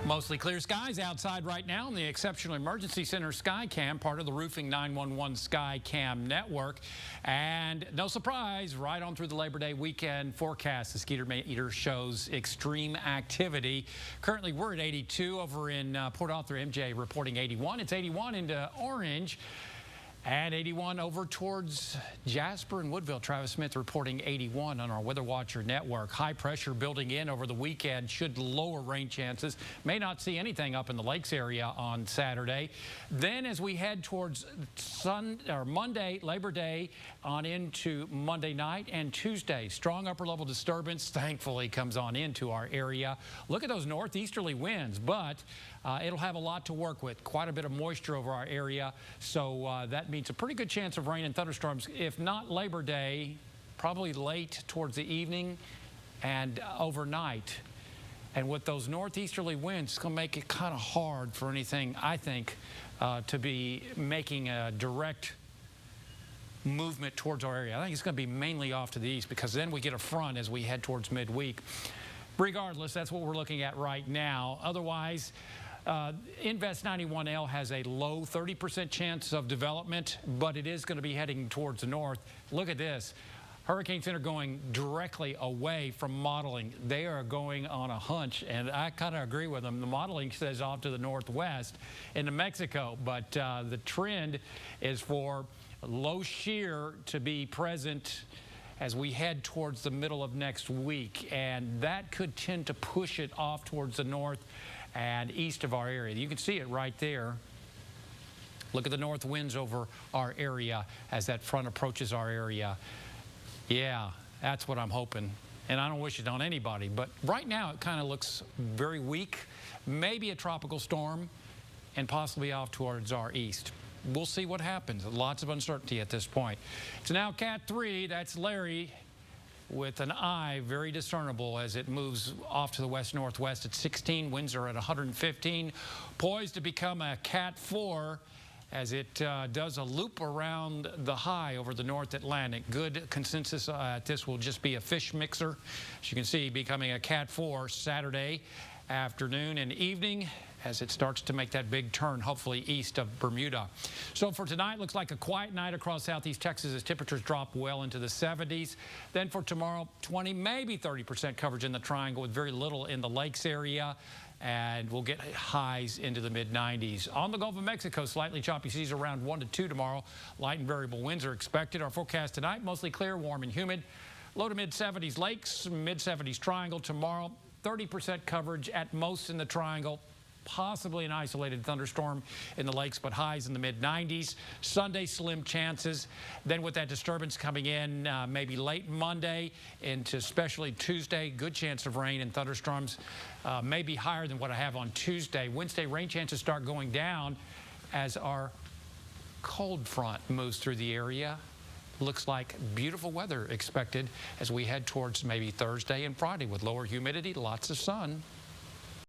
Mostly clear skies outside right now in the Exceptional Emergency Center Skycam, part of the Roofing 911 Skycam network. And no surprise, right on through the Labor Day weekend forecast, the skeeter meter shows extreme activity. Currently, we're at 82 over in Port Arthur. MJ reporting 81. It's 81 into Orange. And 81 over towards Jasper and Woodville. Travis Smith reporting 81 on our Weather Watcher network. High pressure building in over the weekend should lower rain chances. May not see anything up in the lakes area on Saturday. Then as we head towards Monday, Labor Day, on into Monday night and Tuesday, strong upper level disturbance thankfully comes on into our area. Look at those northeasterly winds, but it'll have a lot to work with. Quite a bit of moisture over our area, so that means a pretty good chance of rain and thunderstorms, if not Labor Day, probably late towards the evening and overnight. And with those northeasterly winds, it's going to make it kind of hard for anything, I think, to be making a direct movement towards our area. I think it's going to be mainly off to the east, because then we get a front as we head towards midweek. Regardless, that's what we're looking at right now. Otherwise, Invest 91L has a low 30% chance of development, but it is going to be heading towards the north. Look at this. Hurricane Center going directly away from modeling. They are going on a hunch, and I kind of agree with them. The modeling says off to the northwest into Mexico, but the trend is for low shear to be present as we head towards the middle of next week, and that could tend to push it off towards the north and east of our area. You can see it right there. Look at the north winds over our area as that front approaches our area. Yeah, that's what I'm hoping. And I don't wish it on anybody, but right now it kind of looks very weak. Maybe a tropical storm and possibly off towards our east. We'll see what happens. Lots of uncertainty at this point. It's now Cat 3. That's Larry with an eye, very discernible as it moves off to the west-northwest at 16. Winds are at 115. Poised to become a Cat 4 as it does a loop around the high over the North Atlantic. Good consensus this will just be a fish mixer. As you can see, becoming a Cat 4 Saturday afternoon and evening as it starts to make that big turn, hopefully east of Bermuda. So for tonight, looks like a quiet night across southeast Texas as temperatures drop well into the 70s. Then for tomorrow, 20, maybe 30% coverage in the triangle with very little in the lakes area. And we'll get highs into the mid-90s. On the Gulf of Mexico, slightly choppy seas around 1 to 2 tomorrow. Light and variable winds are expected. Our forecast tonight, mostly clear, warm and humid. Low to mid-70s lakes, mid-70s triangle tomorrow. 30% coverage at most in the triangle. Possibly an isolated thunderstorm in the lakes, but highs in the mid-90s. Sunday, slim chances. Then with that disturbance coming in, maybe late Monday into especially Tuesday, good chance of rain and thunderstorms, maybe higher than what I have on Tuesday. Wednesday, rain chances start going down as our cold front moves through the area. Looks like beautiful weather expected as we head towards maybe Thursday and Friday with lower humidity, lots of sun.